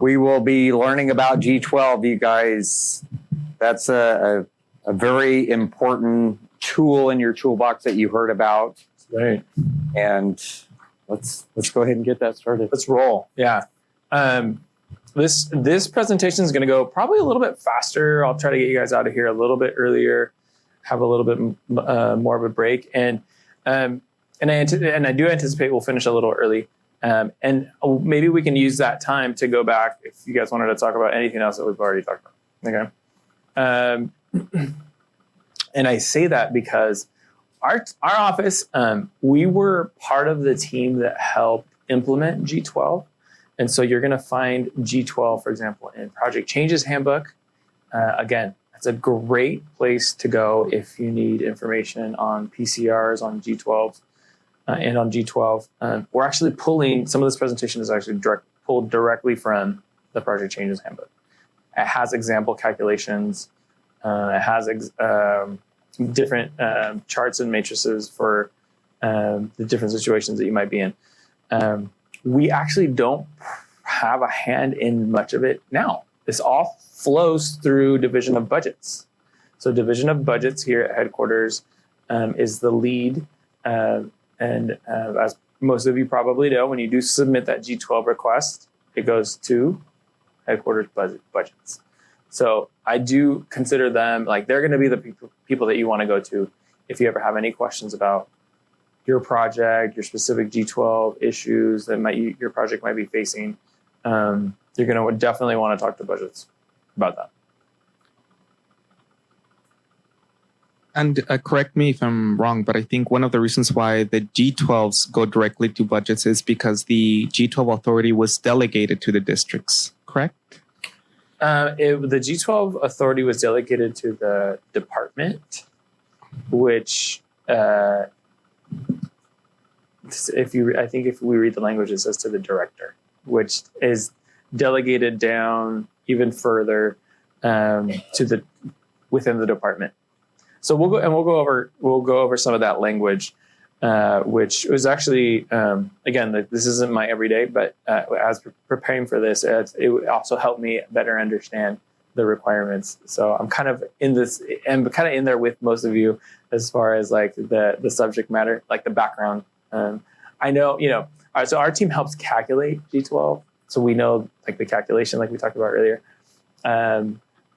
we will be learning about G12, you guys. That's a very important tool in your toolbox that you heard about. Right. And let's go ahead and get that started. Let's roll. Yeah. This presentation is going to go probably a little bit faster. I'll try to get you guys out of here a little bit earlier, have a little bit more of a break, and I do anticipate we'll finish a little early. And maybe we can use that time to go back if you guys wanted to talk about anything else that we've already talked about. Okay. And I say that because our office, we were part of the team that helped implement G12. And so you're going to find G12, for example, in Project Changes Handbook. Again, that's a great place to go if you need information on PCRs, on G12s, and on G12. We're actually pulling, some of this presentation is actually pulled directly from the Project Changes Handbook. It has example calculations. It has different charts and matrices for the different situations that you might be in. We actually don't have a hand in much of it now. This all flows through Division of Budgets. So Division of Budgets here at headquarters is the lead. And as most of you probably know, when you do submit that G12 request, it goes to headquarters budgets. So I do consider them, like, they're going to be the people that you want to go to if you ever have any questions about your project, your specific G12 issues that your project might be facing. You're going to definitely want to talk to budgets about that. And correct me if I'm wrong, but I think one of the reasons why the G12s go directly to budgets is because the G12 authority was delegated to the districts, correct? The G12 authority was delegated to the department, which if we read the language, it says to the director, which is delegated down even further to within the department. So we'll go over some of that language, which was actually again, this isn't my everyday, but as preparing for this, it also helped me better understand the requirements. So I'm kind of in there with most of you as far as like the subject matter, like the background. I know, so our team helps calculate G12. So we know like the calculation, like we talked about earlier.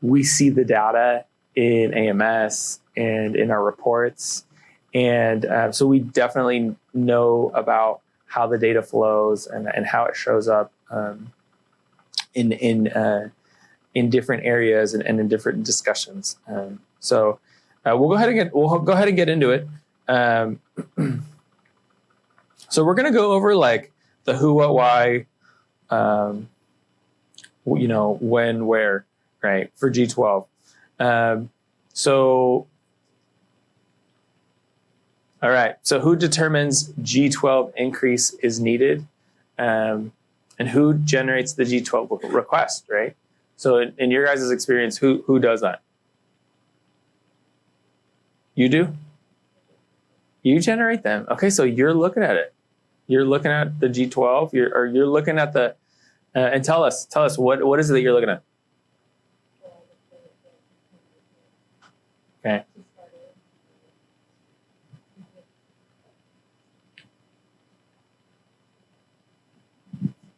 We see the data in AMS and in our reports. And so we definitely know about how the data flows and how it shows up in different areas and in different discussions. So we'll go ahead and get into it. So we're going to go over like the who, what, why, when, where, right, for G12. All right, so who determines G12 increase is needed, and who generates the G12 request, right? So in your guys' experience, who does that? You do? You generate them. Okay, so you're looking at it. You're looking at the G12, you're looking at the, and tell us what is it that you're looking at? Okay.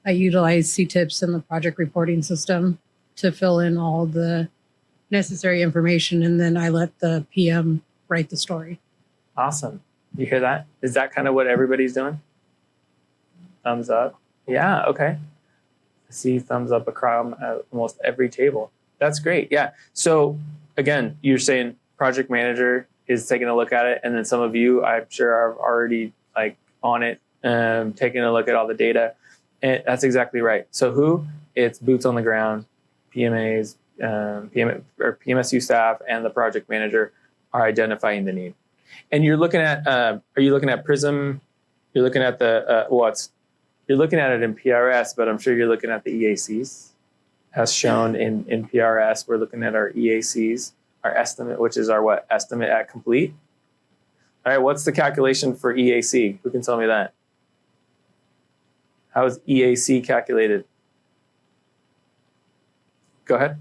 I utilize CTIPS in the project reporting system to fill in all the necessary information, and then I let the PM write the story. Awesome. You hear that? Is that kind of what everybody's doing? Thumbs up. Yeah, okay. I see thumbs up across almost every table. That's great. Yeah. So again, you're saying project manager is taking a look at it, and then some of you, I'm sure, are already like on it, taking a look at all the data. And that's exactly right. So it's boots on the ground, PMAs, PMSU staff, and the project manager are identifying the need. And you're looking at, are you looking at Prism? You're looking at you're looking at it in PRS, but I'm sure you're looking at the EACs. As shown in PRS, we're looking at our EACs, our estimate, which is our what? Estimate at complete. All right, what's the calculation for EAC? Who can tell me that? How is EAC calculated? Go ahead.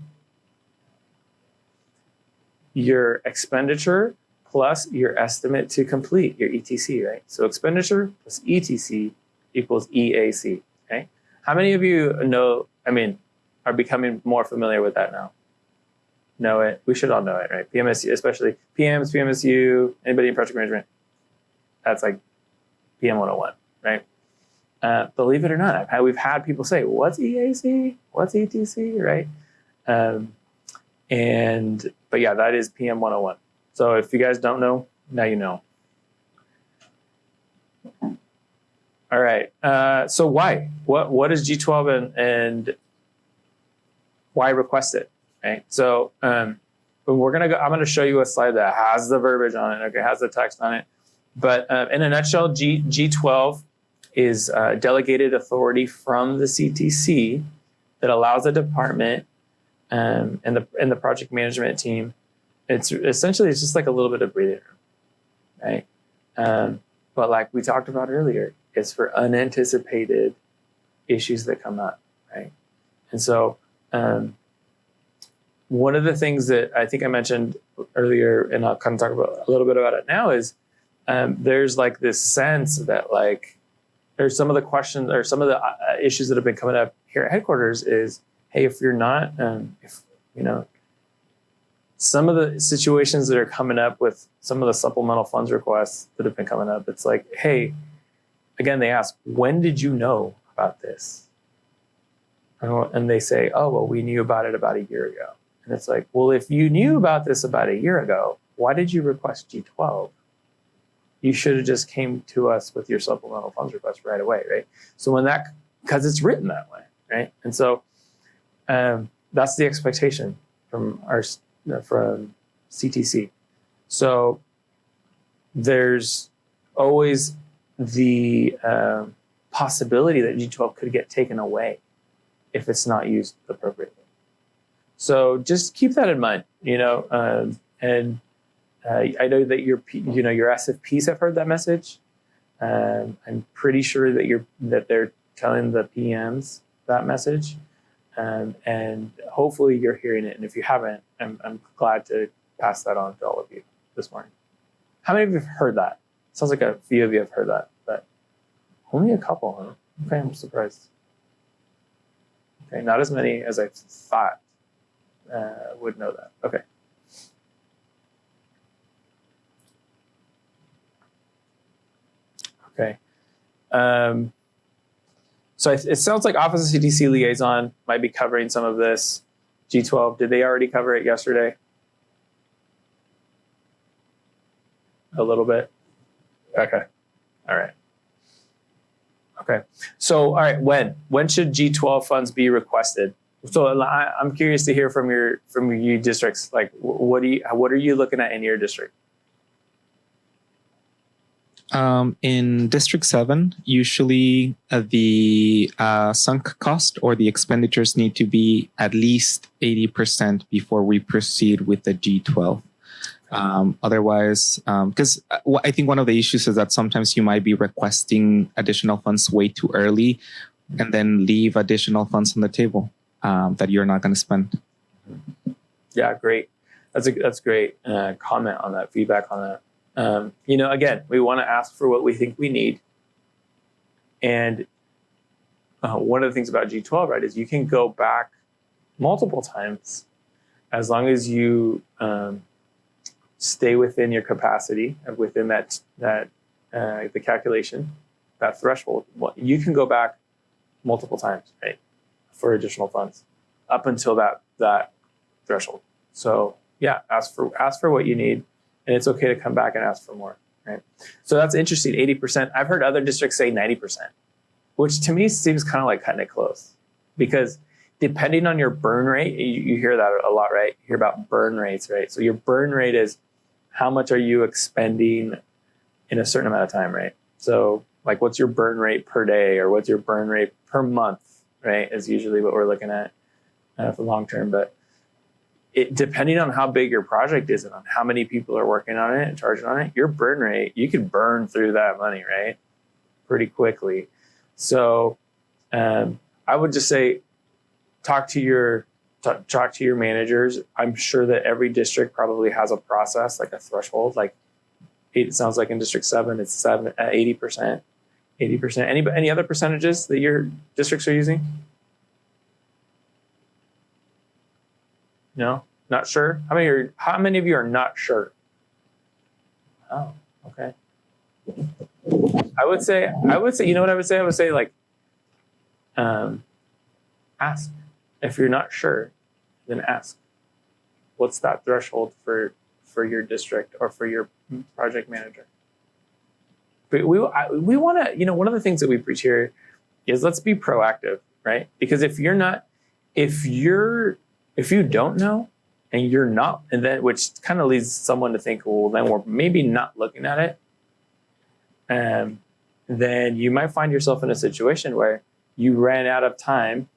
Your expenditure plus your estimate to complete, your ETC, right? So expenditure plus ETC equals EAC, okay? How many of you are becoming more familiar with that now? Know it. We should all know it, right? PMSU, especially PMs, PMSU, anybody in project management. That's like PM 101, right? Believe it or not, we've had people say, what's EAC? What's ETC, right? But yeah, that is PM 101. So if you guys don't know, now you know. All right. So why? What is G12 and why request it? Right. So I'm gonna show you a slide that has the verbiage on it. Okay, has the text on it. But in a nutshell, G12 is delegated authority from the CTC that allows the department and the project management team. It's just like a little bit of breathing room, right? But like we talked about earlier, it's for unanticipated issues that come up, right? And so one of the things that I think I mentioned earlier, and I'll kind of talk about a little bit about it now, is there's like this sense that like there's some of the questions or some of the issues that have been coming up here at headquarters is, hey, if you're not, some of the situations that are coming up with some of the supplemental funds requests that have been coming up, it's like, hey, again, they ask, when did you know about this? And they say, oh, well, we knew about it about a year ago. And it's like, well, if you knew about this about a year ago, why did you request G12? You should have just came to us with your supplemental funds request right away, right? So because it's written that way, right? And so that's the expectation from CTC. So there's always the possibility that G12 could get taken away if it's not used appropriately. So just keep that in mind, and I know that your SFPs have heard that message. I'm pretty sure that they're telling the PMs that message, and hopefully you're hearing it. And if you haven't, I'm glad to pass that on to all of you this morning. How many of you have heard that? Sounds like a few of you have heard that, but only a couple, huh? Okay, I'm surprised. Okay, not as many as I thought would know that. Okay. Okay. So it sounds like Office of CTC Liaison might be covering some of this. G12, did they already cover it yesterday? A little bit? Okay. All right. Okay. So, all right, when should G12 funds be requested? So I'm curious to hear from you districts. Like, what are you looking at in your district? In District 7, usually the sunk cost or the expenditures need to be at least 80% before we proceed with the G12. Otherwise, because I think one of the issues is that sometimes you might be requesting additional funds way too early and then leave additional funds on the table that you're not going to spend. Yeah, great. That's great comment on that, feedback on that. Again, we want to ask for what we think we need. And one of the things about G12, right, is you can go back multiple times as long as you stay within your capacity, within that the calculation, that threshold. You can go back multiple times, right, for additional funds up until that threshold. So yeah, ask for what you need. And it's okay to come back and ask for more, right? So that's interesting, 80%. I've heard other districts say 90%, which to me seems kind of like cutting it close. Because depending on your burn rate, you hear that a lot, right? You hear about burn rates, right? So your burn rate is how much are you expending in a certain amount of time, right? So like what's your burn rate per day or what's your burn rate per month, right? Is usually what we're looking at for long term. But depending on how big your project is and on how many people are working on it and charging on it, your burn rate, you can burn through that money, right? Pretty quickly. So I would just say, talk to your talk to your managers. I'm sure that every district probably has a process, like a threshold. Like it sounds like in District 7, it's 80%. 80%. Any other percentages that your districts are using? No, not sure. How many of you are not sure? Oh, okay. I would say, you know what I would say? I would say like, ask. If you're not sure, then ask. What's that threshold for your district or for your project manager? But we want to, one of the things that we preach here is let's be proactive, right? Because if you don't know and you're not, and then which kind of leads someone to think, well, then we're maybe not looking at it. Then you might find yourself in a situation where you ran out of time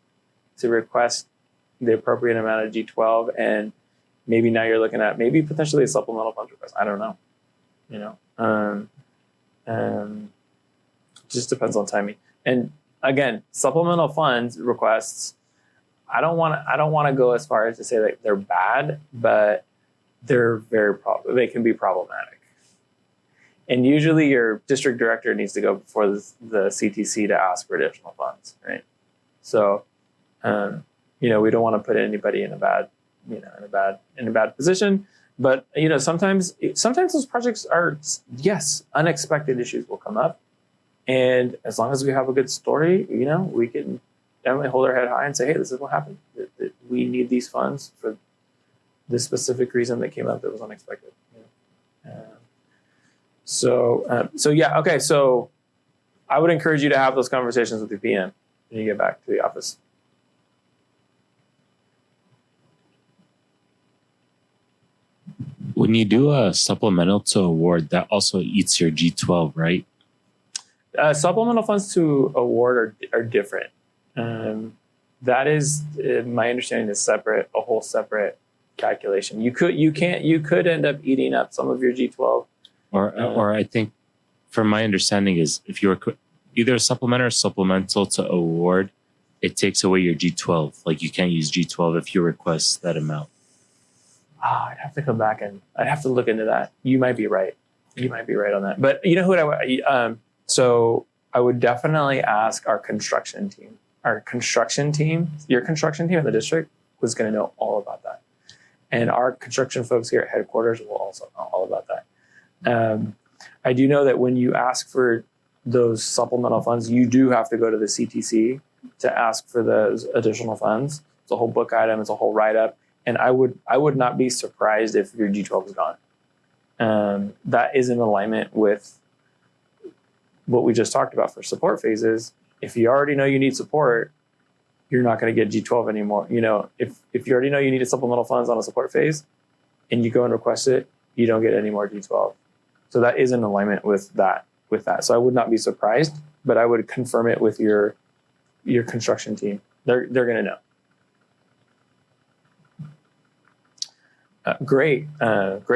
to request the appropriate amount of G12, and maybe now you're looking at maybe potentially a supplemental funds request. I don't know. Just depends on timing. And again, supplemental funds requests, I don't want to go as far as to say that they're bad, but they're they can be problematic. And usually your district director needs to go before the CTC to ask for additional funds, right? So, we don't want to put anybody in a bad position. But sometimes those projects are, yes, unexpected issues will come up, and as long as we have a good story, we can definitely hold our head high and say, hey, this is what happened. We need these funds for this specific reason that came up that was unexpected. So yeah, okay. So I would encourage you to have those conversations with your PM when you get back to the office. When you do a supplemental to award, that also eats your G12, right? Supplemental funds to award are different. That is, my understanding, is separate, a whole separate calculation. You could end up eating up some of your G12. Or I think, from my understanding, is if you're either a supplemental or supplemental to award, it takes away your G12. Like you can't use G12 if you request that amount. I'd have to come back and I'd have to look into that. You might be right. You might be right on that. But you know who so I would definitely ask our construction team. Your construction team in the district was going to know all about that. And our construction folks here at headquarters will also know all about that. I do know that when you ask for those supplemental funds, you do have to go to the CTC to ask for those additional funds. It's a whole book item. It's a whole write-up. And I would not be surprised if your G12 is gone. That is in alignment with what we just talked about for support phases. If you already know you need support, you're not going to get G12 anymore. If you already know you need supplemental funds on a support phase and you go and request it, you don't get any more G12. So that is in alignment with that. So I would not be surprised, but I would confirm it with your construction team. They're going to know. Great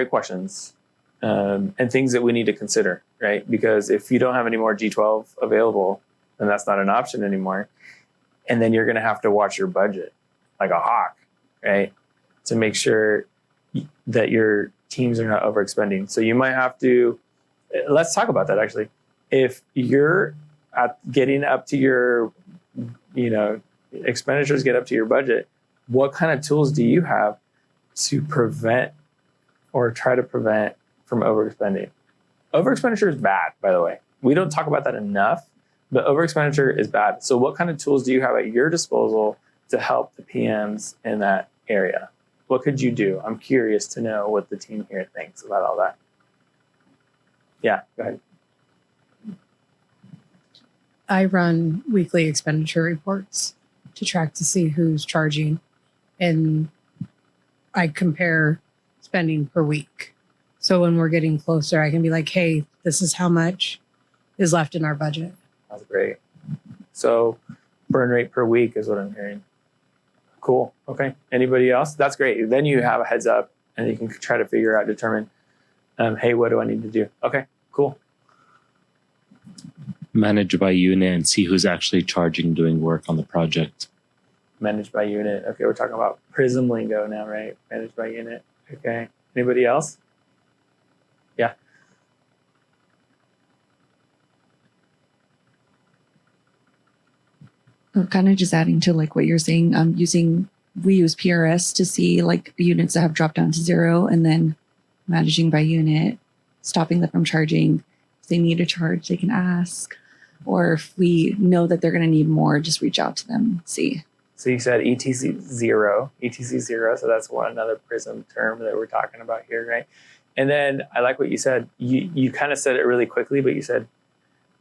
questions, and things that we need to consider, right? Because if you don't have any more G12 available, then that's not an option anymore. And then you're going to have to watch your budget like a hawk, right? To make sure that your teams are not overexpending. So you might have to, let's talk about that actually. If you're getting up to your, expenditures get up to your budget, what kind of tools do you have to prevent or try to prevent from overspending? Overexpenditure is bad, by the way. We don't talk about that enough, but overexpenditure is bad. So what kind of tools do you have at your disposal to help the PMs in that area? What could you do? I'm curious to know what the team here thinks about all that. Yeah, go ahead. I run weekly expenditure reports to track to see who's charging, and I compare spending per week. So when we're getting closer, I can be like, hey, this is how much is left in our budget. That's great. So burn rate per week is what I'm hearing. Cool. Okay. Anybody else? That's great. Then you have a heads up and you can try to determine, hey, what do I need to do? Okay, cool. Manage by unit and see who's actually charging, doing work on the project. Managed by unit. Okay, we're talking about Prism lingo now, right? Managed by unit. Okay. Anybody else? Yeah. Kind of just adding to like what you're saying, we use PRS to see like units that have dropped down to 0 and then managing by unit, stopping them from charging. If they need a charge, they can ask. Or if we know that they're going to need more, just reach out to them, see. So you said ETC 0, ETC 0. So that's another Prism term that we're talking about here, right? And then I like what you said. You kind of said it really quickly, but you said,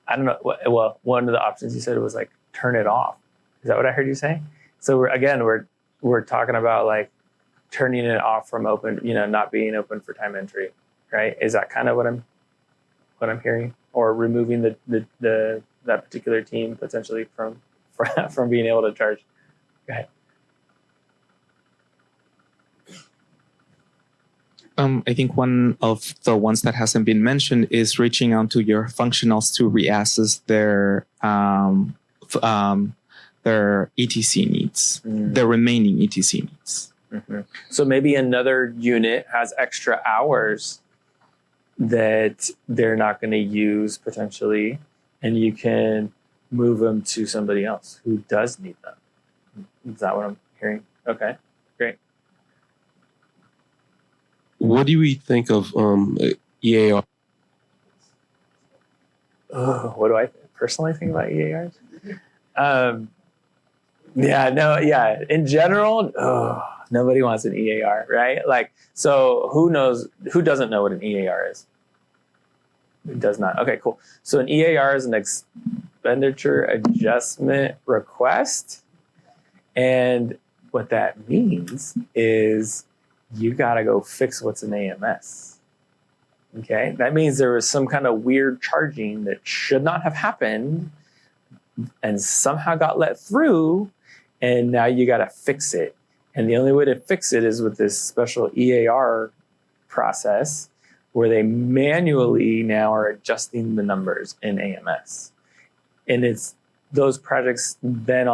I don't know. Well, one of the options you said was like turn it off. Is that what I heard you say? So we're talking about like turning it off from open, not being open for time entry, right? Is that kind of what I'm hearing, or removing that particular team potentially from being able to charge? Go ahead. I think one of the ones that hasn't been mentioned is reaching out to your functionals to reassess their ETC needs, their remaining ETC needs. Mm-hmm. So maybe another unit has extra hours that they're not going to use potentially, and you can move them to somebody else who does need them. Is that what I'm hearing? Okay, great. What do we think of EAR? What do I personally think about EARs? In general, nobody wants an EAR, right? Like, so who doesn't know what an EAR is? Who does not? Okay, cool. So an EAR is an expenditure adjustment request. And what that means is you got to go fix what's in AMS. Okay, that means there was some kind of weird charging that should not have happened and somehow got let through, and now you got to fix it. And the only way to fix it is with this special EAR process where they manually now are adjusting the numbers in AMS. And those projects then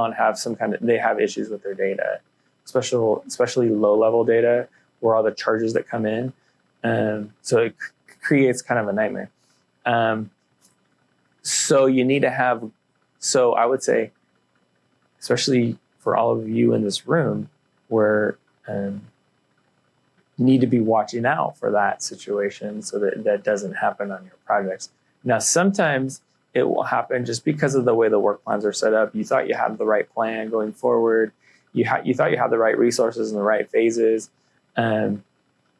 they have issues with their data, especially low-level data where all the charges that come in. So it creates kind of a nightmare. So you need to have, so I would say, especially for all of you in this room, where you need to be watching out for that situation so that doesn't happen on your projects. Now, sometimes it will happen just because of the way the work plans are set up. You thought you had the right plan going forward. You thought you had the right resources and the right phases, but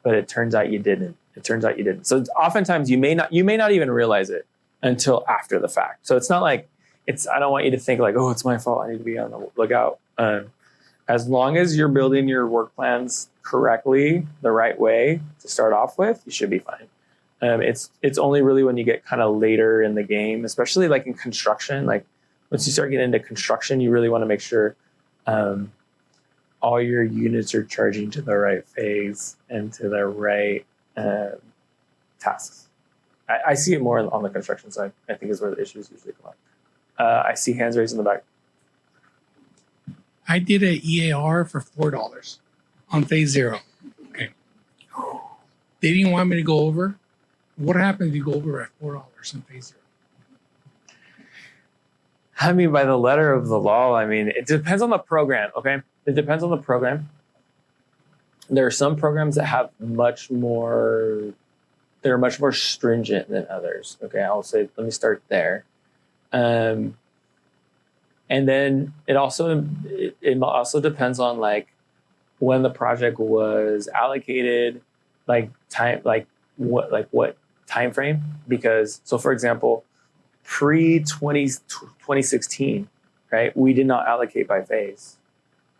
it turns out you didn't. So oftentimes you may not even realize it until after the fact. So it's not like I don't want you to think like, oh, it's my fault, I need to be on the lookout. As long as you're building your work plans correctly, the right way to start off with, you should be fine. It's only really when you get kind of later in the game, especially like in construction, like once you start getting into construction, you really want to make sure all your units are charging to the right phase and to the right tasks. I see it more on the construction side, I think is where the issues usually come up. I see hands raised in the back. I did an EAR for $4 on phase 0. Okay. They didn't want me to go over. What happens if you go over at $4 on phase 0? I mean, by the letter of the law, it depends on the program, okay? It depends on the program. There are some programs that have they're much more stringent than others, okay? I'll say, let me start there. And then it also depends on like when the project was allocated, like time, like what time frame. Because so for example, pre-2016, right? We did not allocate by phase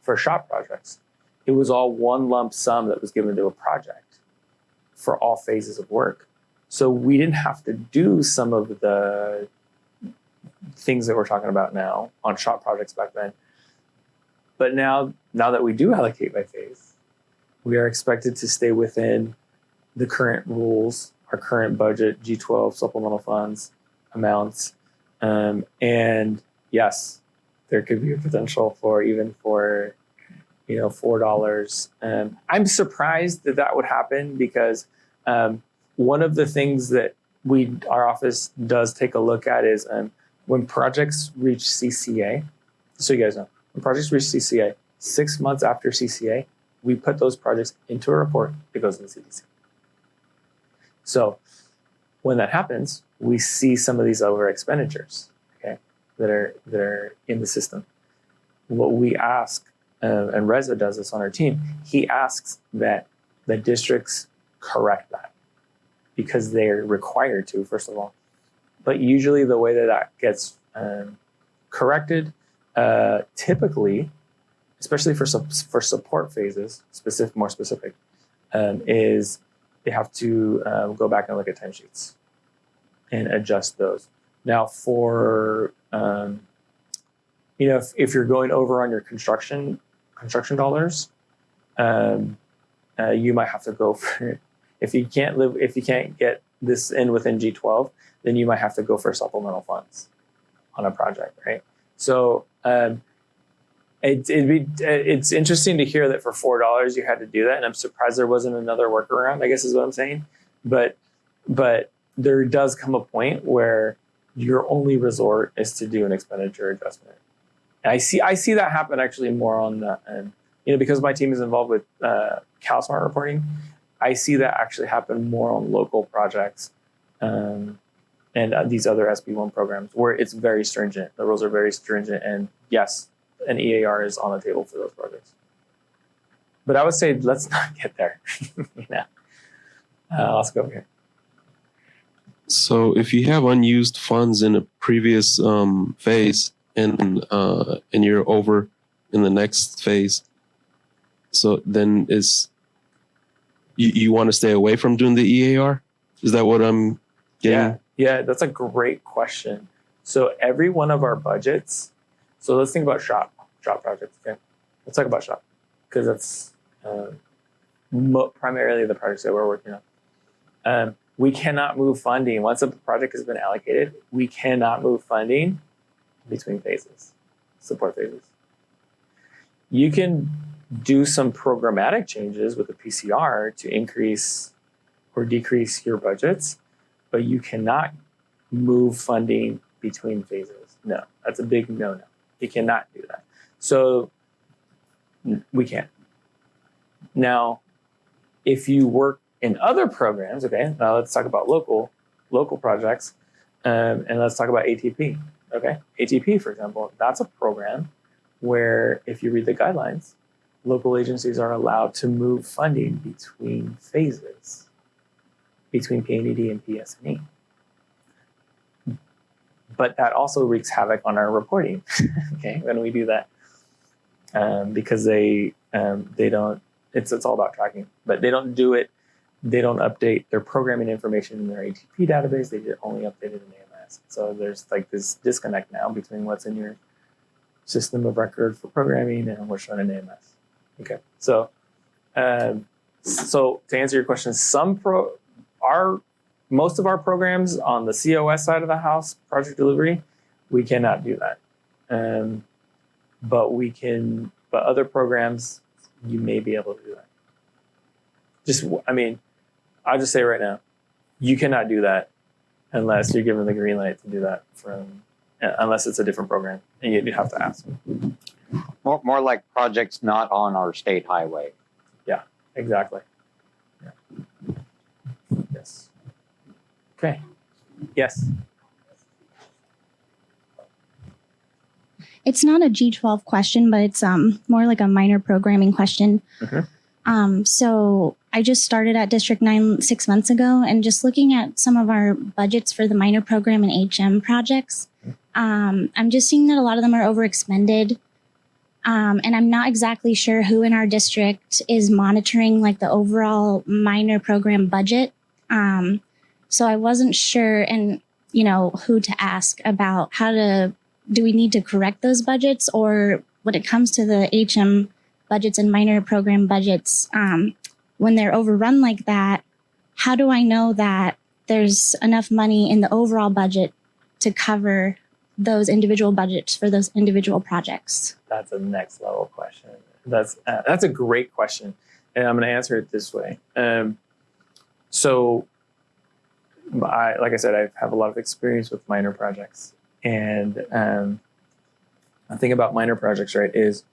for shop projects. It was all one lump sum that was given to a project for all phases of work. So we didn't have to do some of the things that we're talking about now on shop projects back then. But now that we do allocate by phase, we are expected to stay within the current rules, our current budget, G12 supplemental funds amounts. And yes, there could be a potential for $4. I'm surprised that that would happen because one of the things that our office does take a look at is when projects reach CCA. So you guys know, when projects reach CCA, 6 months after CCA, we put those projects into a report that goes to the CDC. So when that happens, we see some of these over expenditures, okay, that are in the system. What we ask, and Reza does this on our team, he asks that the districts correct that because they're required to, first of all. But usually the way that gets corrected, typically, especially for support phases, more specific, is they have to go back and look at timesheets and adjust those. Now, for if you're going over on your construction dollars, you might have to go for if you can't get this in within G12, then you might have to go for supplemental funds on a project, right? So it's interesting to hear that for $4 you had to do that, and I'm surprised there wasn't another workaround, I guess is what I'm saying. But there does come a point where your only resort is to do an expenditure adjustment. And I see that happen actually more on the because my team is involved with CalSmart reporting. I see that actually happen more on local projects and these other SB1 programs where it's very stringent. The rules are very stringent, and yes, an EAR is on the table for those projects. But I would say let's not get there. Let's go over here. So if you have unused funds in a previous phase and you're over in the next phase, so then you want to stay away from doing the EAR? Is that what I'm getting? Yeah, that's a great question. So every one of our budgets, so let's think about shop projects, okay? Let's talk about shop because that's primarily the projects that we're working on. We cannot move funding. Once a project has been allocated, we cannot move funding between phases, support phases. You can do some programmatic changes with the PCR to increase or decrease your budgets, but you cannot move funding between phases. No, that's a big no-no. You cannot do that. So we can't. Now, if you work in other programs, okay, now let's talk about local projects, and let's talk about ATP, okay? ATP, for example, that's a program where if you read the guidelines, local agencies are allowed to move funding between phases, between PNED and PSNE. But that also wreaks havoc on our reporting, okay, when we do that, because they don't, it's all about tracking, but they don't do it. They don't update their programming information in their ATP database. They only update it in AMS. So there's like this disconnect now between what's in your system of record for programming and what's shown in AMS. Okay, so to answer your question, most of our programs on the COS side of the house, project delivery, we cannot do that. But other programs, you may be able to do that. I'll just say right now, you cannot do that unless you're given the green light to do that unless it's a different program, and you have to ask. More like projects not on our state highway. Yeah, exactly. Yeah. Yes. Okay. Yes. It's not a G12 question, but it's more like a minor programming question. Mm-hmm. So I just started at District 9 6 months ago, and just looking at some of our budgets for the minor program and HM projects, I'm just seeing that a lot of them are overexpended. And I'm not exactly sure who in our district is monitoring like the overall minor program budget. So I wasn't sure and who to ask about do we need to correct those budgets, or when it comes to the HM budgets and minor program budgets, when they're overrun like that, how do I know that there's enough money in the overall budget to cover those individual budgets for those individual projects? That's a next level question. That's a great question, and I'm going to answer it this way. So, like I said, I have a lot of experience with minor projects, and the thing about minor projects, right, is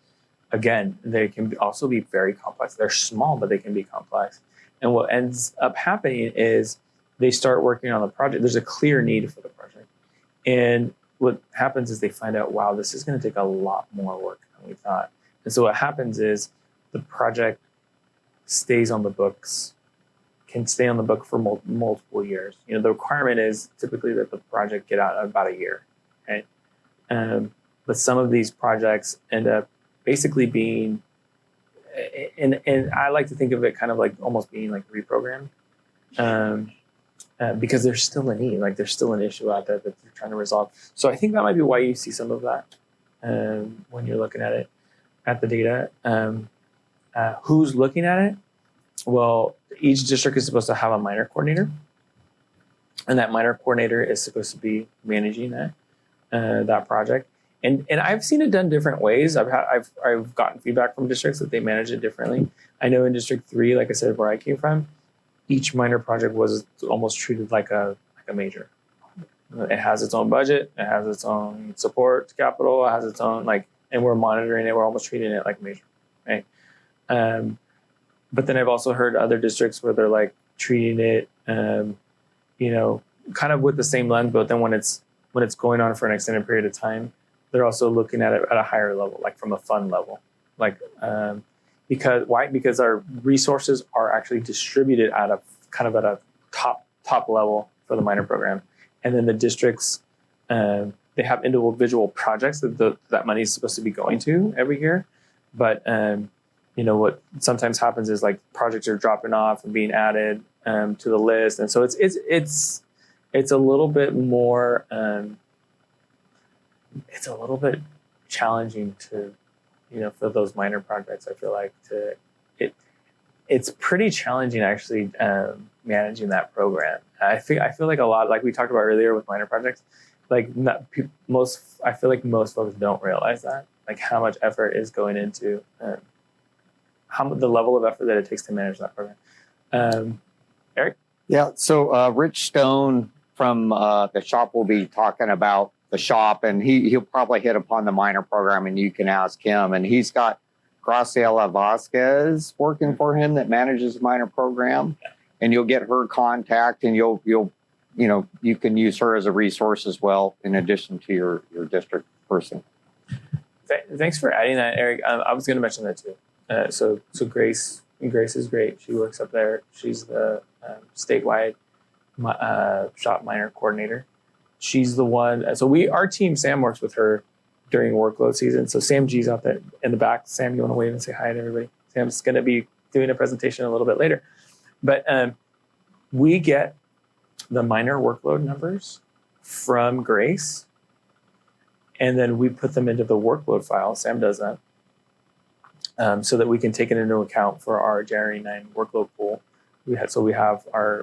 again they can also be very complex. They're small, but they can be complex. And what ends up happening is they start working on the project. There's a clear need for the project, and what happens is they find out, wow, this is going to take a lot more work than we thought. And so what happens is the project stays on the books, can stay on the book for multiple years. You know, the requirement is typically that the project get out in about a year, right? But some of these projects end up basically being, and I like to think of it kind of like almost being like reprogrammed, because there's still a need, like there's still an issue out there that they're trying to resolve. So I think that might be why you see some of that when you're looking at it, at the data. Who's looking at it? Well, each district is supposed to have a minor coordinator, and that minor coordinator is supposed to be managing that project. And I've seen it done different ways. I've gotten feedback from districts that they manage it differently. I know in District 3, like I said, where I came from, each minor project was almost treated like a major. It has its own budget, it has its own support capital, it has its own and we're monitoring it. We're almost treating it like major, right? But then I've also heard other districts where they're like treating it, kind of with the same lens, but then when it's going on for an extended period of time, they're also looking at it at a higher level, like from a fund level, because our resources are actually distributed at a top level for the minor program, and then the districts they have individual projects that money is supposed to be going to every year, but what sometimes happens is like projects are dropping off and being added to the list, and so it's a little bit more. It's a little bit challenging to, for those minor projects. I feel like it's pretty challenging actually managing that program. I feel like a lot, like we talked about earlier with minor projects, I feel like most folks don't realize that, like how much effort is going into the level of effort that it takes to manage that program. Eric? Yeah. So Rich Stone from the shop will be talking about the shop, and he'll probably hit upon the minor program, and you can ask him. And he's got Graciela Vasquez working for him that manages the minor program, and you'll get her contact, and you can use her as a resource as well, in addition to your district person. Thanks for adding that, Eric. I was going to mention that too. So Grace is great. She works up there. She's the statewide shop minor coordinator. She's the one. So our team, Sam, works with her during workload season. So Sam G's out there in the back. Sam, you want to wave and say hi to everybody? Sam's going to be doing a presentation a little bit later. But we get the minor workload numbers from Grace, and then we put them into the workload file. Sam does that. So that we can take it into account for our January 9 workload pool. We have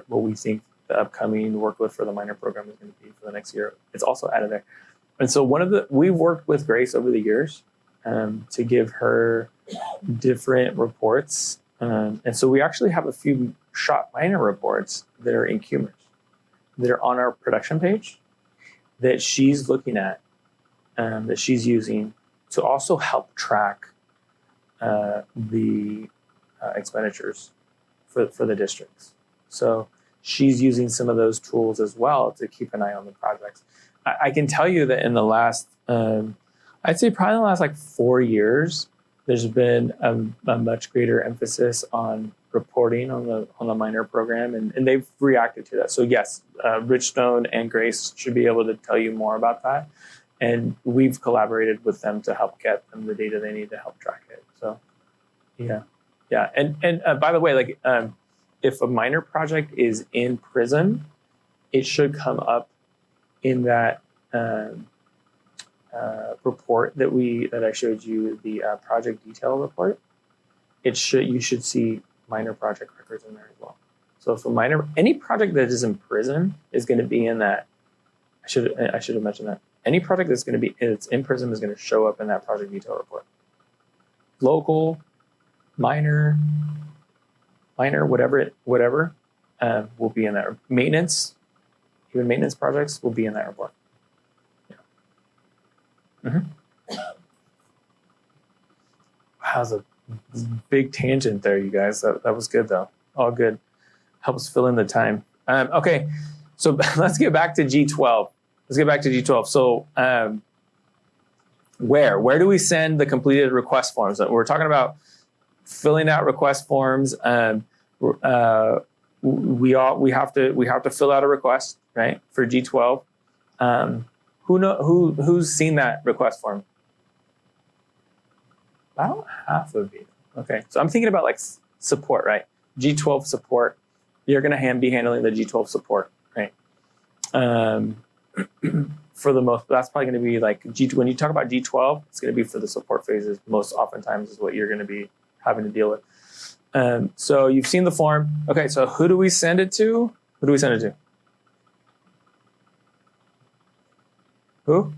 what we think the upcoming workload for the minor program is going to be for the next year. It's also added there. And so we've worked with Grace over the years to give her different reports. And so we actually have a few shop minor reports that are in QMers, that are on our production page, that she's looking at, that she's using to also help track the expenditures for the districts. So she's using some of those tools as well to keep an eye on the projects. I can tell you that in the last, I'd say probably in the last 4 years, there's been a much greater emphasis on reporting on the minor program, and they've reacted to that. So yes, Rich Stone and Grace should be able to tell you more about that. And we've collaborated with them to help get them the data they need to help track it. So, yeah. And by the way, if a minor project is in Prism, it should come up in that report that I showed you, the project detail report. You should see minor project records in there as well. So if any project that is in Prism is going to be in that. I should have mentioned that. Any project it's in Prism is going to show up in that project detail report. local, minor, whatever will be in that. Maintenance, even maintenance projects will be in that report. Yeah. Wow, that was a big tangent there, you guys. That was good though. All good. Helps fill in the time. Okay, so let's get back to G12. So where do we send the completed request forms? We're talking about filling out request forms. We have to fill out a request, right, for G12. Who's seen that request form? About half of you. Okay, so I'm thinking about like support, right? G12 support. You're going to be handling the G12 support, right? For the most, that's probably going to be like when you talk about G12, it's going to be for the support phases. Most oftentimes is what you're going to be having to deal with. So you've seen the form. Okay, so who do we send it to? Who?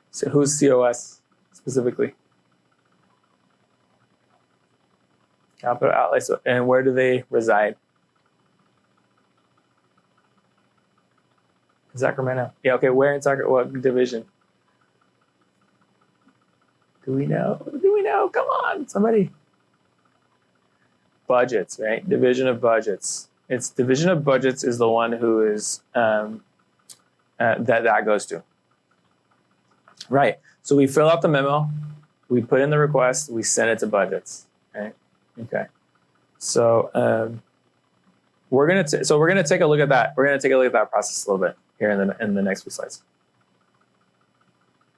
So who's COS specifically? Capital Outlay. So, and where do they reside? Sacramento. Yeah, okay. Where in Sacramento? What division? Do we know? Come on, somebody. Budgets, right? Division of Budgets. It's Division of Budgets is the one who is that goes to. Right. So we fill out the memo, we put in the request, we send it to Budgets. Right. Okay. So we're gonna take a look at that. We're gonna take a look at that process a little bit here in the next few slides.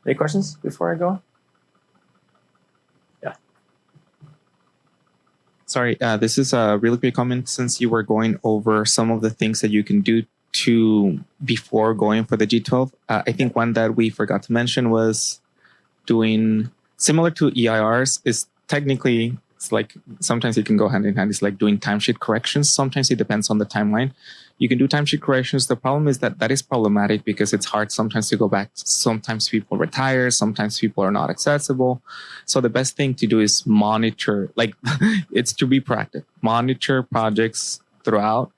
Any questions before I go on? Yeah. Sorry, this is a really quick comment since you were going over some of the things that you can do before going for the G12. I think one that we forgot to mention was doing similar to EIRs is technically, it's like sometimes it can go hand in hand. It's like doing timesheet corrections. Sometimes it depends on the timeline. You can do timesheet corrections. The problem is that is problematic because it's hard sometimes to go back. Sometimes people retire. Sometimes people are not accessible. So the best thing to do is monitor, like it's to be proactive, monitor projects throughout.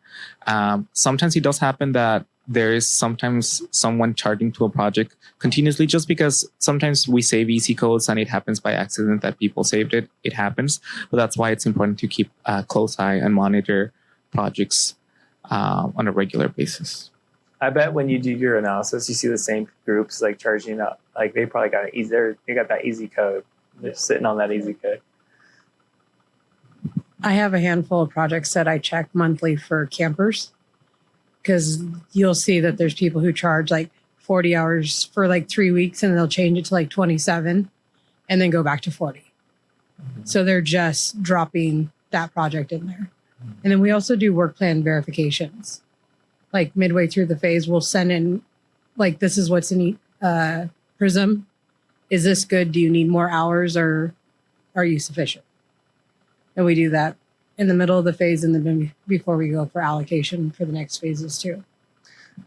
Sometimes it does happen that there is sometimes someone charging to a project continuously just because sometimes we save easy codes and it happens by accident that people saved it. It happens. But that's why it's important to keep a close eye and monitor projects on a regular basis. I bet when you do your analysis, you see the same groups like charging up. Like they probably got they got that easy code. They're sitting on that easy code. I have a handful of projects that I check monthly for campers because you'll see that there's people who charge like 40 hours for like 3 weeks and they'll change it to like 27 and then go back to 40. Mm-hmm. So they're just dropping that project in there. Mm-hmm. And then we also do work plan verifications. Like midway through the phase, we'll send in like, this is what's in Prism. Is this good? Do you need more hours or are you sufficient? And we do that in the middle of the phase and then before we go for allocation for the next phases too.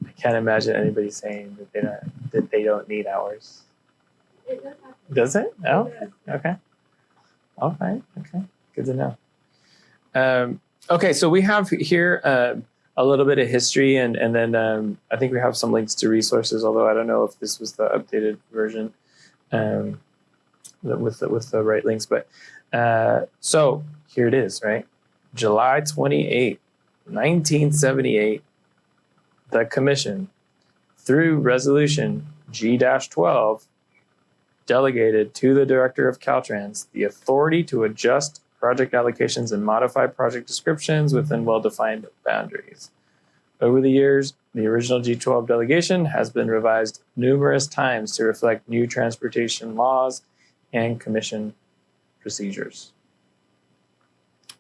I can't imagine anybody saying that they don't need hours. Does it? No? Okay. All right. Okay. Good to know. Okay, so we have here a little bit of history and then I think we have some links to resources, although I don't know if this was the updated version with the right links. But so here it is, right? July 28, 1978, the commission, through resolution G-12, delegated to the director of Caltrans the authority to adjust project allocations and modify project descriptions within well-defined boundaries. Over the years, the original G-12 delegation has been revised numerous times to reflect new transportation laws and commission procedures.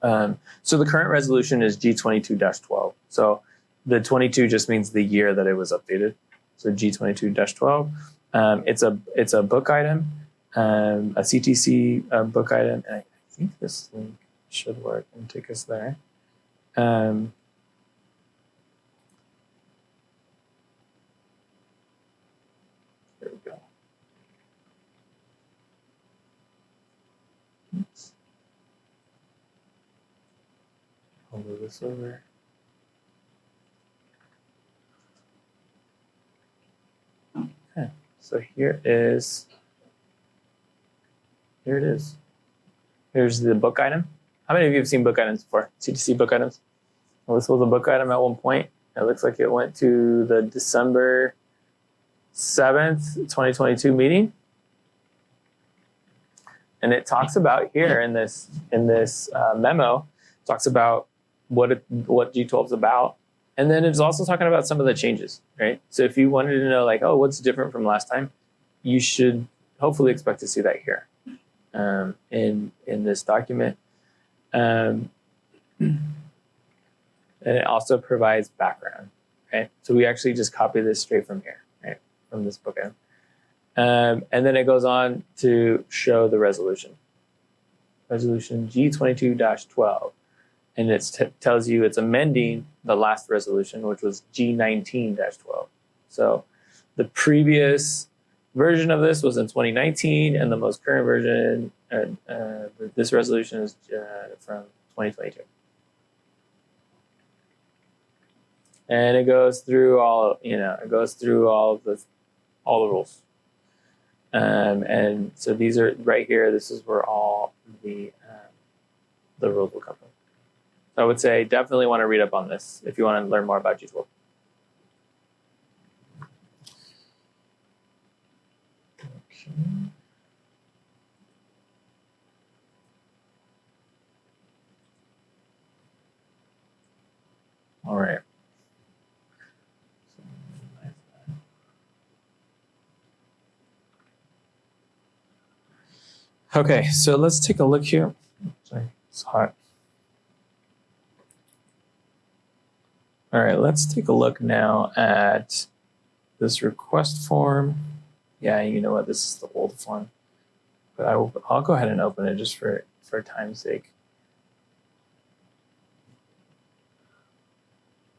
So the current resolution is G22-12. So the 22 just means the year that it was updated. So G22-12. It's a book item, a CTC book item, and I think this link should work and take us there. There we go. I'll move this over. Okay, so here it is. Here's the book item. How many of you have seen book items before? CTC book items? Well, this was a book item at one point. It looks like it went to the December 7th, 2022 meeting. And it talks about here in this memo, talks about what G12 is about. And then it's also talking about some of the changes, right? So if you wanted to know like, oh, what's different from last time, you should hopefully expect to see that here in this document. And it also provides background, right? So we actually just copy this straight from here, right? From this book item. And then it goes on to show the resolution. Resolution G22-12. And it tells you it's amending the last resolution, which was G19-12. So the previous version of this was in 2019, and the most current version, this resolution is from 2022. And it goes through all of the rules. And so these are right here. This is where all the rules will come from. So I would say definitely want to read up on this if you want to learn more about G12. Okay. All right. Okay, so let's take a look here. Sorry, it's hot. All right, let's take a look now at this request form. Yeah, you know what? This is the old form, but I'll go ahead and open it just for time's sake.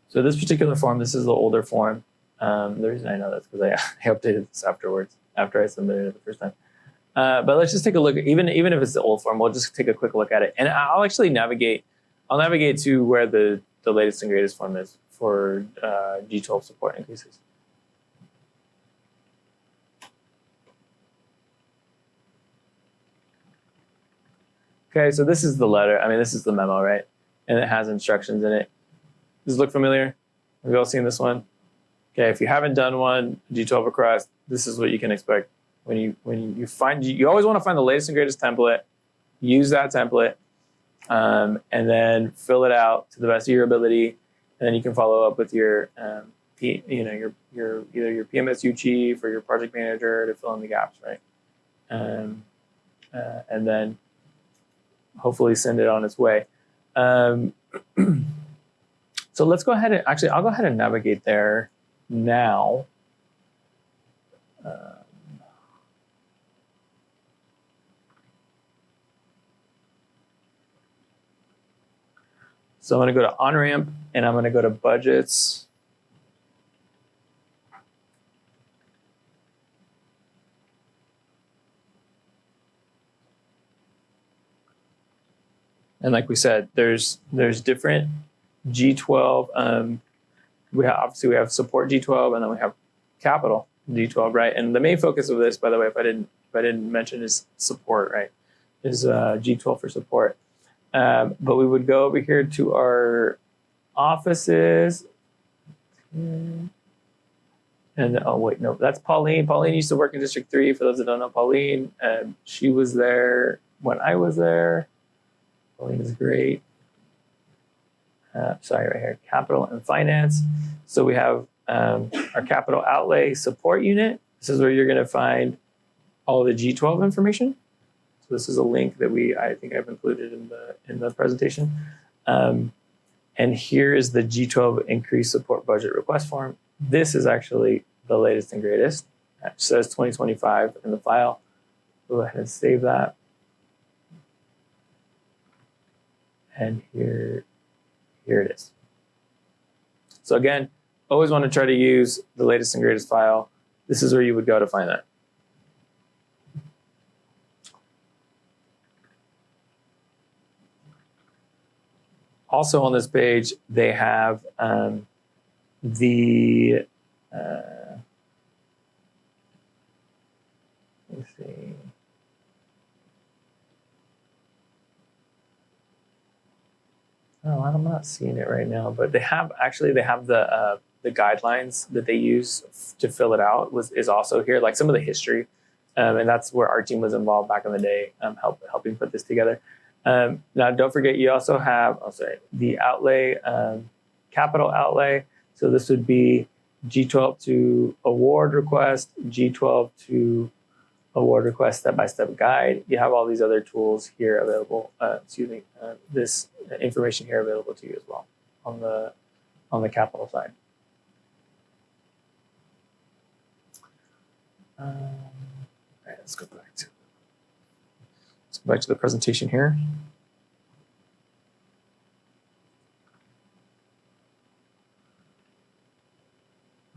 So this particular form, this is the older form. The reason I know that's because I updated this afterwards, after I submitted it the first time. But let's just take a look. Even if it's the old form, we'll just take a quick look at it. And I'll actually navigate to where the latest and greatest form is for G12 support increases. Okay, so this is the letter. I mean, this is the memo, right? And it has instructions in it. Does it look familiar? Have you all seen this one? Okay, if you haven't done one, G12 request, this is what you can expect. When you always want to find the latest and greatest template, use that template, and then fill it out to the best of your ability. And then you can follow up with your, either your PMSU chief or your project manager to fill in the gaps, right? And then hopefully send it on its way. So let's go ahead and I'll go ahead and navigate there now. So I'm going to go to OnRamp and I'm going to go to budgets. And like we said, there's different G12. We have support G12 and then we have capital G12, right? And the main focus of this, by the way, if I didn't mention, is support, right? Is G12 for support. But we would go over here to our offices. And oh wait, no, that's Pauline. Pauline used to work in District 3. For those that don't know Pauline, she was there when I was there. Pauline is great. Sorry, right here, capital and finance. So we have our capital outlay support unit. This is where you're going to find all the G12 information. So this is a link that I think I've included in the presentation. And here is the G12 increased support budget request form. This is actually the latest and greatest. It says 2025 in the file. Go ahead and save that. And here it is. So again, always want to try to use the latest and greatest file. This is where you would go to find that. also on this page, they have the let's see. Oh, I'm not seeing it right now, but they have the guidelines that they use to fill it out is also here, like some of the history, and that's where our team was involved back in the day, helping put this together. Now, don't forget, you also have the outlay, capital outlay. So this would be G12 to award request, G12 to award request step-by-step guide. You have all these other tools here available. This information here available to you as well on the capital side. All right, let's go back to the presentation here.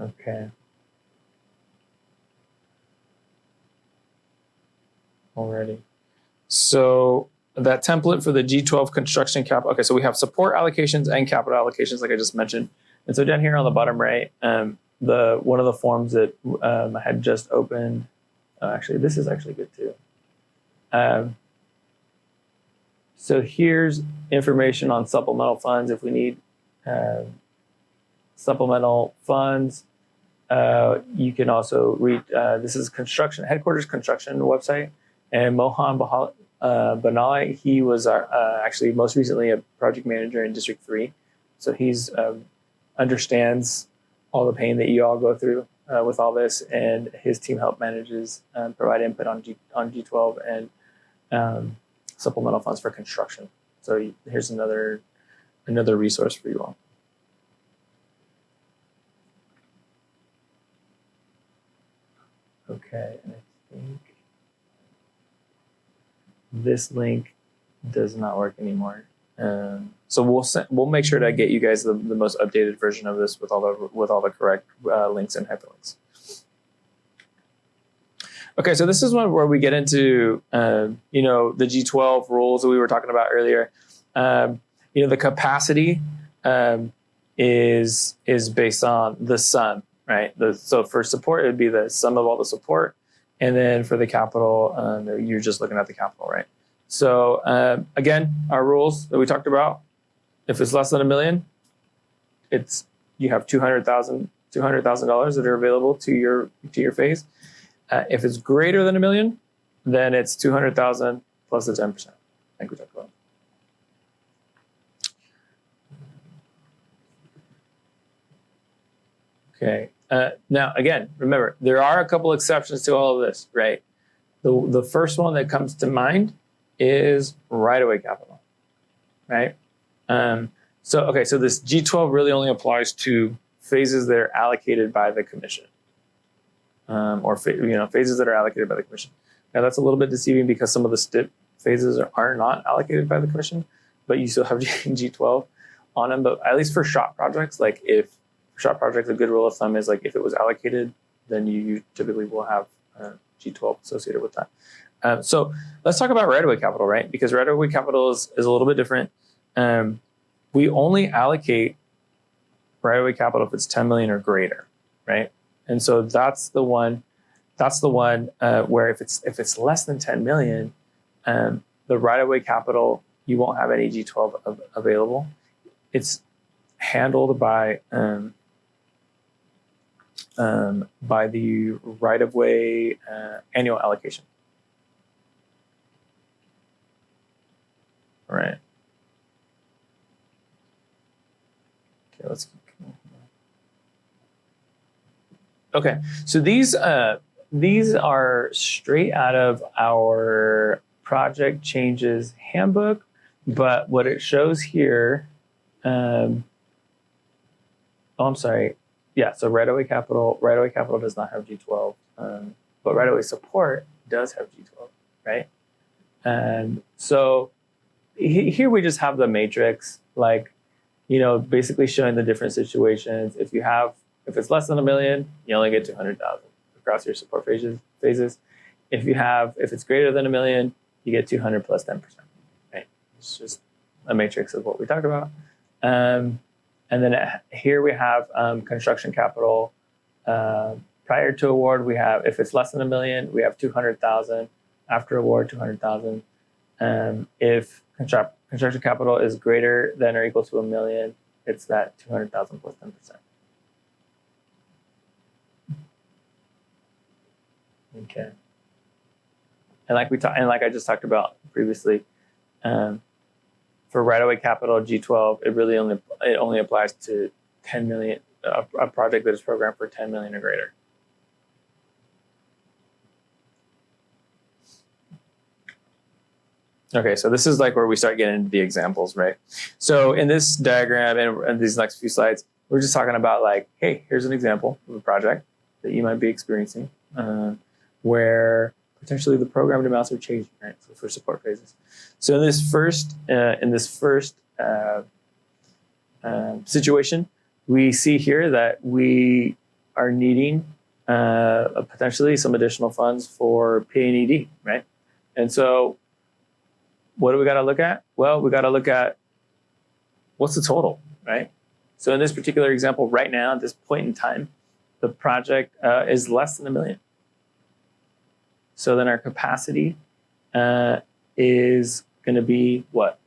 Okay. Alrighty. So that template for the G12 construction cap. Okay, so we have support allocations and capital allocations, like I just mentioned. And so down here on the bottom right, one of the forms that I had just opened. Actually, this is actually good too. So here's information on supplemental funds if we need supplemental funds. You can also read, this is headquarters construction website, and Mohan Banali, he was actually most recently a project manager in District 3. So he's understands all the pain that you all go through with all this, and his team help manages provide input on G12 and supplemental funds for construction. So here's another resource for you all. Okay, and I think this link does not work anymore. So we'll make sure to get you guys the most updated version of this with all the correct links and hyperlinks. Okay, so this is where we get into the G12 rules that we were talking about earlier. The capacity is based on the sum, right? So for support, it would be the sum of all the support, and then for the capital, you're just looking at the capital, right? So again, our rules that we talked about: if it's less than $1 million, you have $200,000 that are available to your phase. If it's greater than $1 million, then it's $200,000 plus the 10%. I think we talked about. Okay. Now, again, remember, there are a couple exceptions to all of this, right? The first one that comes to mind is right-of-way capital, right? So this G12 really only applies to phases that are allocated by the commission, or phases that are allocated by the commission. Now, that's a little bit deceiving because some of the STIP phases are not allocated by the commission, but you still have G12 on them. But at least for SHOT projects, like if SHOT projects, a good rule of thumb is like if it was allocated, then you typically will have G12 associated with that. So let's talk about right-of-way capital, right? Because right-of-way capital is a little bit different. We only allocate right-of-way capital if it's 10 million or greater, right? And so that's the one where if it's less than 10 million, the right-of-way capital, you won't have any G12 available. It's handled by the right-of-way annual allocation. All right. Okay, let's keep going. Okay, so these are straight out of our project changes handbook, but what it shows here, I'm sorry. Yeah, so right-of-way capital does not have G12, but right-of-way support does have G12, right? And so here we just have the matrix, basically showing the different situations. If it's less than $1 million, you only get 200,000 across your support phases. If it's greater than $1 million, you get 200 plus 10%, right? It's just a matrix of what we talked about. And then here we have construction capital. Prior to award, we have, if it's less than $1 million, we have 200,000. After award, 200,000. If construction capital is greater than or equal to $1 million, it's that 200,000 plus 10%. Okay. And like I just talked about previously, for right-of-way capital G12, it only applies to 10 million, a project that is programmed for 10 million or greater. Okay, so this is like where we start getting into the examples, right? So in this diagram and these next few slides, we're just talking about like, hey, here's an example of a project that you might be experiencing where potentially the programmed amounts are changing, right? So for support phases. So in this first situation, we see here that we are needing potentially some additional funds for P&ED, right? And so what do we got to look at? Well, we got to look at what's the total, right? So in this particular example, right now, at this point in time, the project is less than $1 million. So then our capacity is going to be what?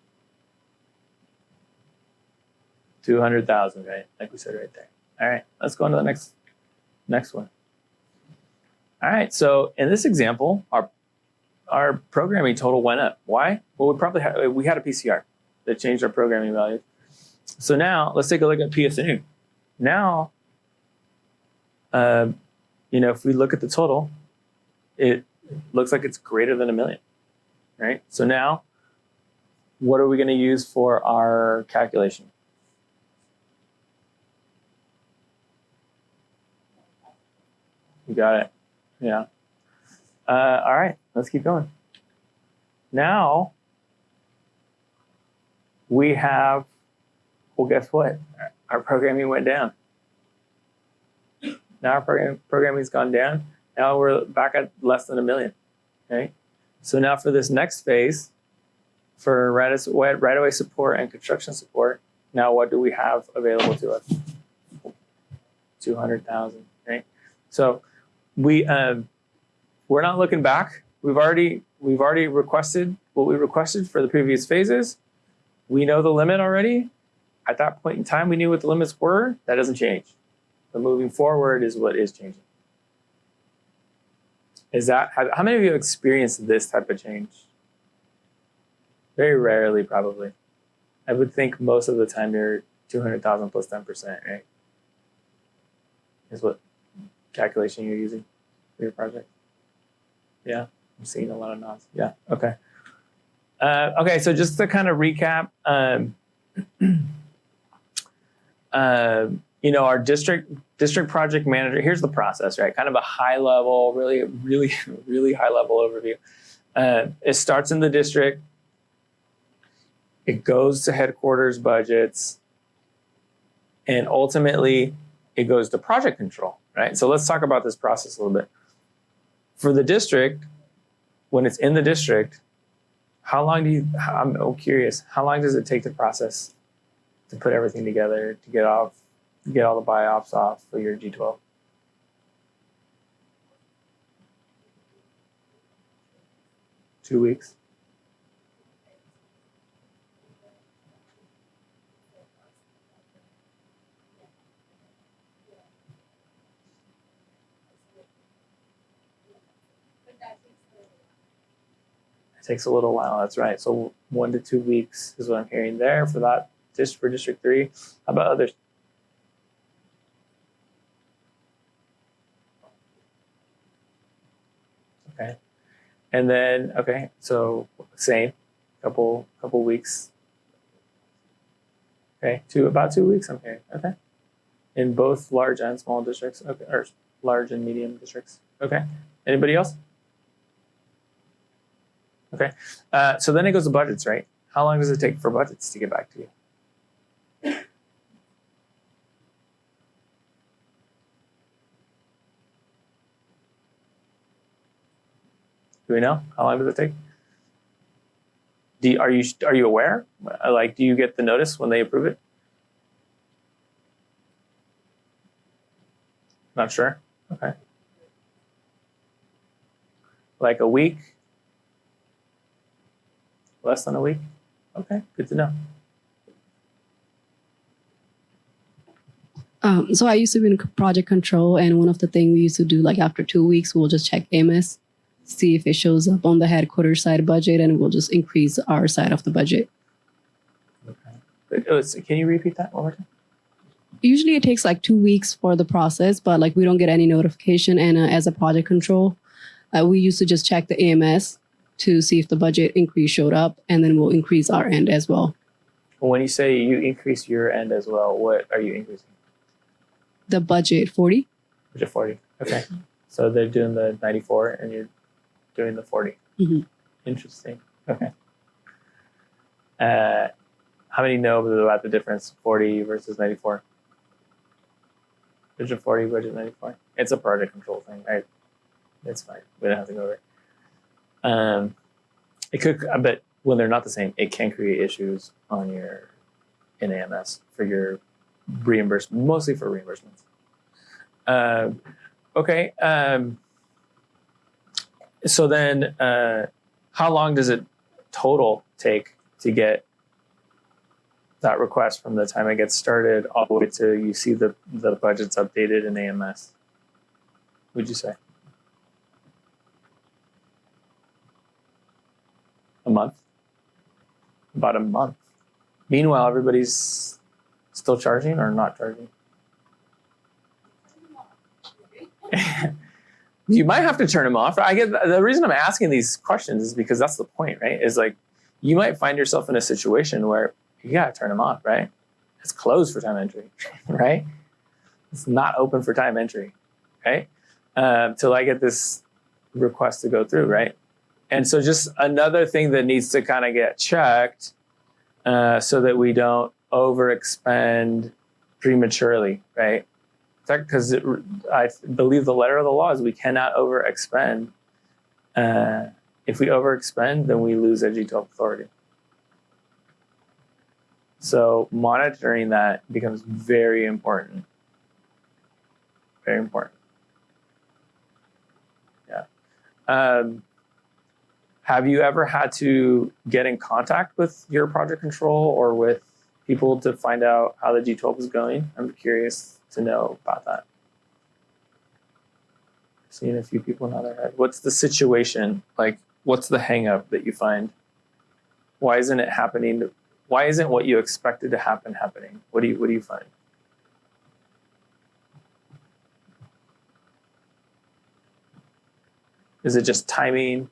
200,000, right? Like we said right there. All right, let's go on to the next one. All right, so in this example, our programming total went up. Why? Well, we had a PCR that changed our programming value. So now let's take a look at PSNU. Now, if we look at the total, it looks like it's greater than $1 million, right? So now, what are we going to use for our calculation? You got it. Yeah. All right, let's keep going. Now, we have, well, guess what? Our programming went down. Now our programming's gone down. Now we're back at less than $1 million, okay? So now for this next phase, for right-of-way support and construction support, now what do we have available to us? 200,000, right? So we're not looking back. We've already requested what we requested for the previous phases. We know the limit already. At that point in time, we knew what the limits were. That doesn't change. But moving forward is what is changing. How many of you have experienced this type of change? Very rarely, probably. I would think most of the time you're 200,000 plus 10%, right? Is what calculation you're using for your project. Yeah, I'm seeing a lot of nods. Yeah, okay. Okay, so just to kind of recap, our district project manager, here's the process, right? Kind of a high level, really, really, really high level overview. It starts in the district. It goes to headquarters budgets. And ultimately, it goes to project control, right? So let's talk about this process a little bit. For the district, when it's in the district, I'm curious, how long does it take to process, to put everything together, to get all the buy-offs off for your G12? Two weeks. It takes a little while, that's right. So 1 to 2 weeks is what I'm hearing there for that, just for District 3. How about others? Okay. And then, okay, so same, couple weeks. Okay, about 2 weeks, I'm hearing. Okay. In both large and small districts, okay, or large and medium districts. Okay. Anybody else? Okay. So then it goes to budgets, right? How long does it take for budgets to get back to you? Do we know? How long does it take? Are you aware? Like, do you get the notice when they approve it? Not sure. Okay. Like a week? Less than a week? Okay, good to know. So I used to be in project control, and one of the things we used to do, like after 2 weeks, we'll just check AMS, see if it shows up on the headquarters side budget, and we'll just increase our side of the budget. Okay. Can you repeat that one more time? Usually it takes like 2 weeks for the process, but like we don't get any notification. And as a project control, we used to just check the AMS to see if the budget increase showed up, and then we'll increase our end as well. When you say you increase your end as well, what are you increasing? The budget 40. Budget 40. Okay. So they're doing the 94 and you're doing the 40. Mhm. Interesting. Okay. How many know about the difference 40 versus 94? Budget 40, budget 94. It's a project control thing, right? It's fine. We don't have to go over it. It could, but when they're not the same, it can create issues on your in AMS for your reimbursement, mostly for reimbursements. Okay. So then, how long does it total take to get that request from the time it gets started all the way to you see the budget's updated in AMS? Would you say a month? About a month. Meanwhile, everybody's still charging or not charging? You might have to turn them off. I get the reason I'm asking these questions is because that's the point, right? Is like you might find yourself in a situation where you gotta turn them off, right? It's closed for time entry, right? It's not open for time entry, right? Till I get this request to go through, right? And so just another thing that needs to kind of get checked so that we don't overexpend prematurely, right? Because I believe the letter of the law is we cannot overexpend. If we overexpend, then we lose a G12 authority. So monitoring that becomes very important. Very important. Yeah. Have you ever had to get in contact with your project control or with people to find out how the G12 is going? I'm curious to know about that. Seeing a few people nod their head. What's the situation? Like, what's the hang up that you find? Why isn't it happening? Why isn't what you expected to happen happening? What do you find? Is it just timing?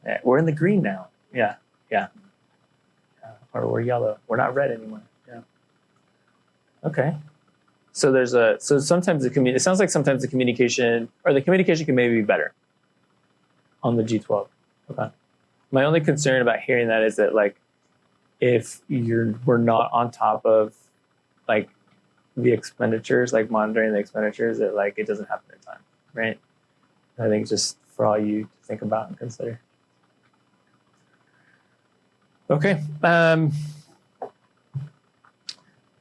Yeah, we're in the green now. Yeah. Or we're yellow. We're not red anymore. Yeah. Okay. So sometimes it sounds like sometimes the communication can maybe be better on the G12. Okay. My only concern about hearing that is that like if we're not on top of like the expenditures, like monitoring the expenditures, that like it doesn't happen in time, right? I think just for all you to think about and consider. Okay.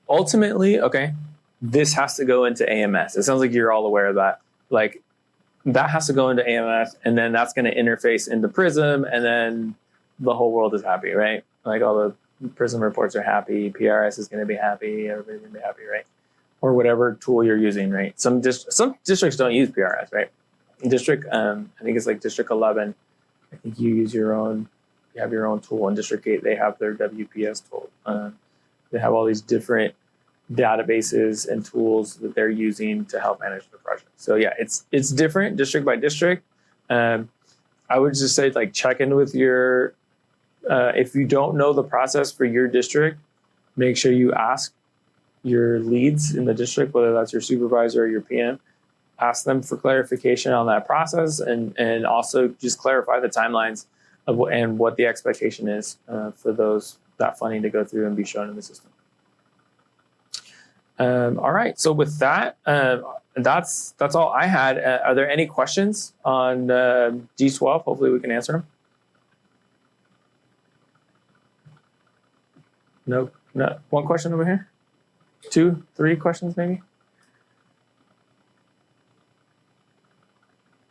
Ultimately, okay, this has to go into AMS. It sounds like you're all aware of that. Like that has to go into AMS, and then that's going to interface into Prism, and then the whole world is happy, right? Like all the Prism reports are happy, PRS is going to be happy, everybody's going to be happy, right? Or whatever tool you're using, right? Some districts don't use PRS, right? District, I think it's like District 11. I think you have your own tool. In District 8, they have their WPS tool. They have all these different databases and tools that they're using to help manage the project. So yeah, it's different district by district. I would just say like check in with your, if you don't know the process for your district, make sure you ask your leads in the district, whether that's your supervisor or your PM, ask them for clarification on that process, and also just clarify the timelines of what the expectation is for that funding to go through and be shown in the system. All right. So with that, that's all I had. Are there any questions on G12? Hopefully we can answer them. No. One question over here. 2, 3 questions maybe.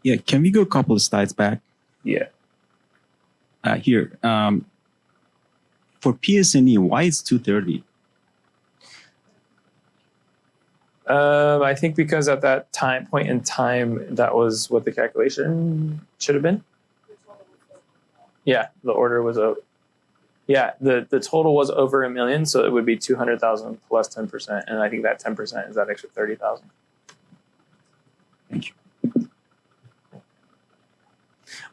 Yeah, can we go a couple of slides back? Yeah. Here, for PSNE, why is 230? I think because at that point in time, that was what the calculation should have been. Yeah, the order was yeah, the total was over $1 million, so it would be 200,000 plus 10%, and I think that 10% is that extra 30,000. Thank you.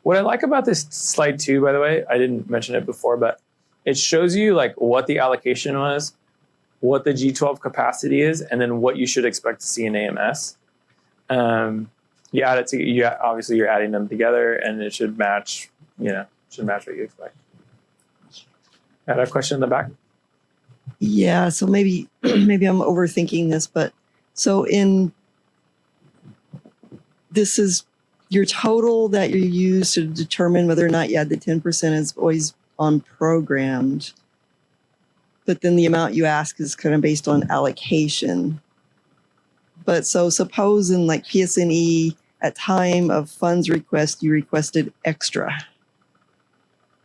What I like about this slide too, by the way, I didn't mention it before, but it shows you like what the allocation was, what the G12 capacity is, and then what you should expect to see in AMS. You add it to, obviously you're adding them together, and it should match, should match what you expect. Got a question in the back? Yeah, so maybe I'm overthinking this, but so this is your total that you use to determine whether or not you had the 10% is always on programmed, but then the amount you ask is kind of based on allocation. But so suppose in like PSNE at time of funds request, you requested extra.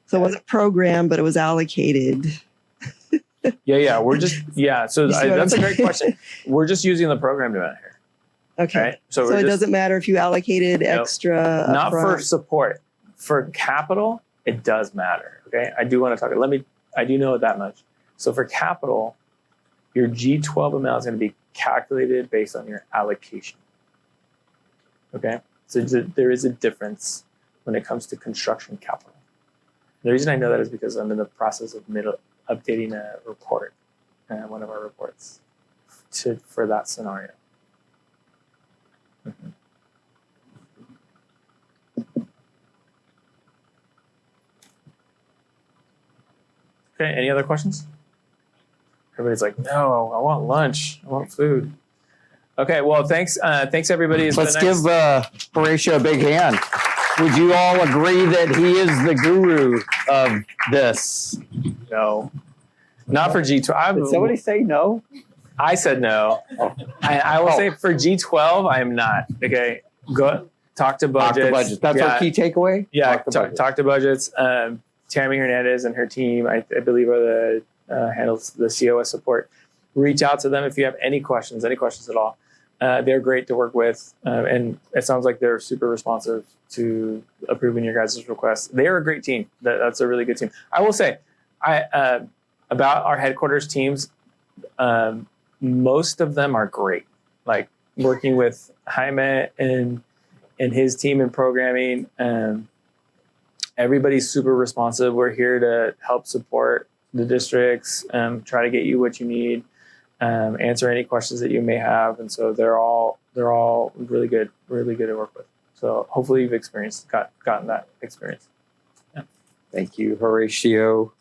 So it wasn't programmed, but it was allocated. Yeah. We're just, So You see what that's a I'm great saying? question. We're just using the program amount here. Okay. Right? So So we're it just, doesn't matter if you allocated extra. not for upfront. support. For capital, it does matter. Okay. I do want to talk. I do know that much. So for capital, your G12 amount is going to be calculated based on your allocation. Okay. So there is a difference when it comes to construction capital. The reason I know that is because I'm in the process of updating a report, one of our reports, for that scenario. Mm-hmm. Okay, any other questions? Everybody's like, no, I want lunch. I want food. Okay, well, thanks everybody. Let's give Horatio a big hand. Would you all agree that he is the guru of this? No, not for G12. Did somebody say no? I said no. I will say for G12, I am not. Okay, go talk to budgets. Talk to budgets. That's our key takeaway? Yeah, Talk to budgets. talk to budgets. Tammy Hernandez and her team, I believe, are the handles the COS support. Reach out to them if you have any questions at all. They're great to work with, and it sounds like they're super responsive to approving your guys' requests. They're a great team. That's a really good team. I will say, about our headquarters teams, most of them are great. Like working with Jaime and his team in programming. Everybody's super responsive. We're here to help support the districts, try to get you what you need, answer any questions that you may have. And so they're all really good to work with. So hopefully you've gotten that experience. Yeah. Thank you, Horatio.